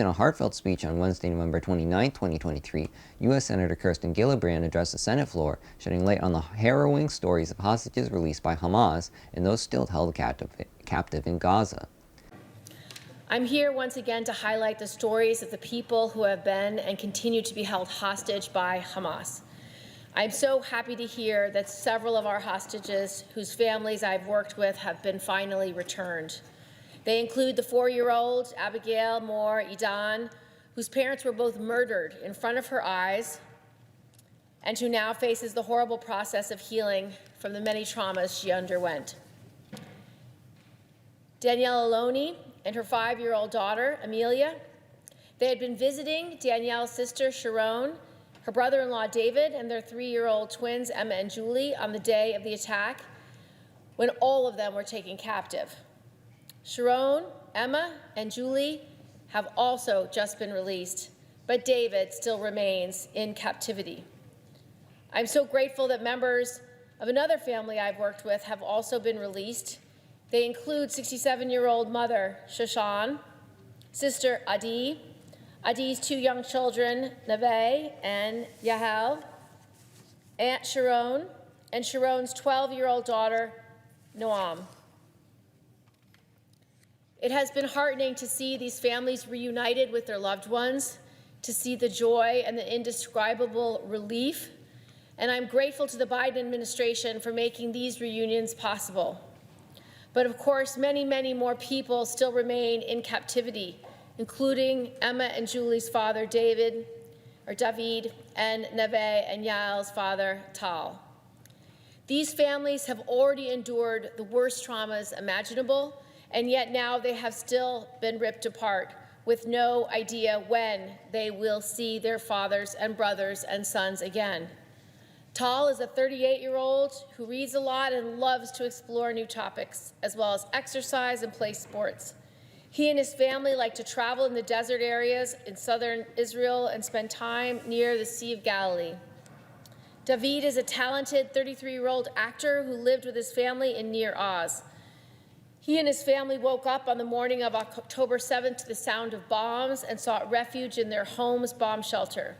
In a heartfelt speech on Wednesday, November 29, 2023, U.S. Senator Gillibrand addressed the Senate floor, shedding light on the harrowing stories of hostages released by Hamas and those still held captive in Gaza. I'm here once again to highlight the stories of the people who have been and continue to be held hostage by Hamas. I'm so happy to hear that several of our hostages whose families I've worked with have been finally returned. They include the 4-year-old Abigail Moore Edan, whose parents were both murdered in front of her eyes, and who now faces the horrible process of healing from the many traumas she underwent. Danielle Aloni and her 5-year-old daughter, Amelia. They had been visiting Danielle's sister, Sharon, her brother-in-law, David, and their 3-year-old twins, Emma and Julie, on the day of the attack, when all of them were taken captive. Sharon, Emma, and Julie have also just been released, but David still remains in captivity. I'm so grateful that members of another family I've worked with have also been released. They include 67-year-old mother, Shashan, sister Adi, Adi's 2 young children, Neve and Yahel, Aunt Sharon, and Sharon's 12-year-old daughter, Noam. It has been heartening to see these families reunited with their loved ones, to see the joy and the indescribable relief, and I'm grateful to the Biden administration for making these reunions possible. But of course, many, many more people still remain in captivity, including Emma and Julie's father, David, and Neve and Yael's father, Tal. These families have already endured the worst traumas imaginable, and yet now they have still been ripped apart with no idea when they will see their fathers and brothers and sons again. Tal is a 38-year-old who reads a lot and loves to explore new topics, as well as exercise and play sports. He and his family like to travel in the desert areas in southern Israel and spend time near the Sea of Galilee. David is a talented 33-year-old actor who lived with his family in Near Oz. He and his family woke up on the morning of October 7th to the sound of bombs and sought refuge in their home's bomb shelter.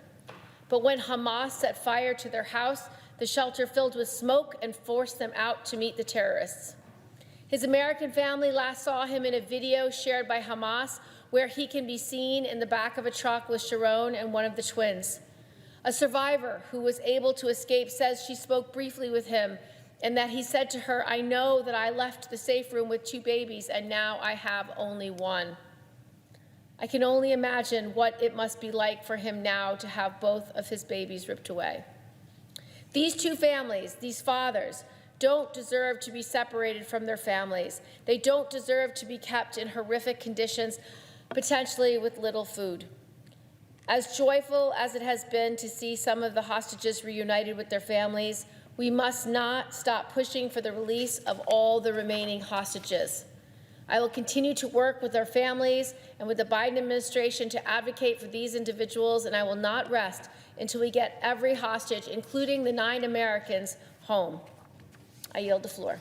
But when Hamas set fire to their house, the shelter filled with smoke and forced them out to meet the terrorists. His American family last saw him in a video shared by Hamas where he can be seen in the back of a truck with Sharon and one of the twins. A survivor who was able to escape says she spoke briefly with him and that he said to her, "I know that I left the safe room with 2 babies and now I have only 1. I can only imagine what it must be like for him now to have both of his babies ripped away." These 2 families, these fathers, don't deserve to be separated from their families. They don't deserve to be kept in horrific conditions, potentially with little food. As joyful as it has been to see some of the hostages reunited with their families, we must not stop pushing for the release of all the remaining hostages. I will continue to work with our families and with the Biden administration to advocate for these individuals, and I will not rest until we get every hostage, including the 9 Americans, home. I yield the floor.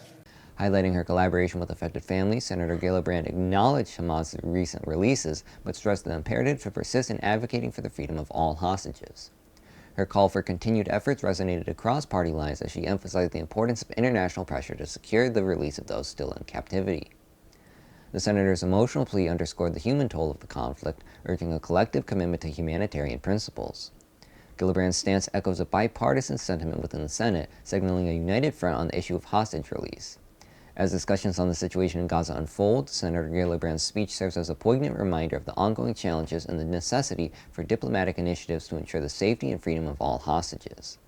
Highlighting her collaboration with affected families, Senator Gillibrand acknowledged Hamas' recent releases, but stressed the imperative to persist in advocating for the freedom of all hostages. Her call for continued efforts resonated across party lines as she emphasized the importance of international pressure to secure the release of those still in captivity. The senator's emotional plea underscored the human toll of the conflict, urging a collective commitment to humanitarian principles. Gillibrand's stance echoes a bipartisan sentiment within the Senate, signaling a united front on the issue of hostage release. As discussions on the situation in Gaza unfold, Senator Gillibrand's speech serves as a poignant reminder of the ongoing challenges and the necessity for diplomatic initiatives to ensure the safety and freedom of all hostages.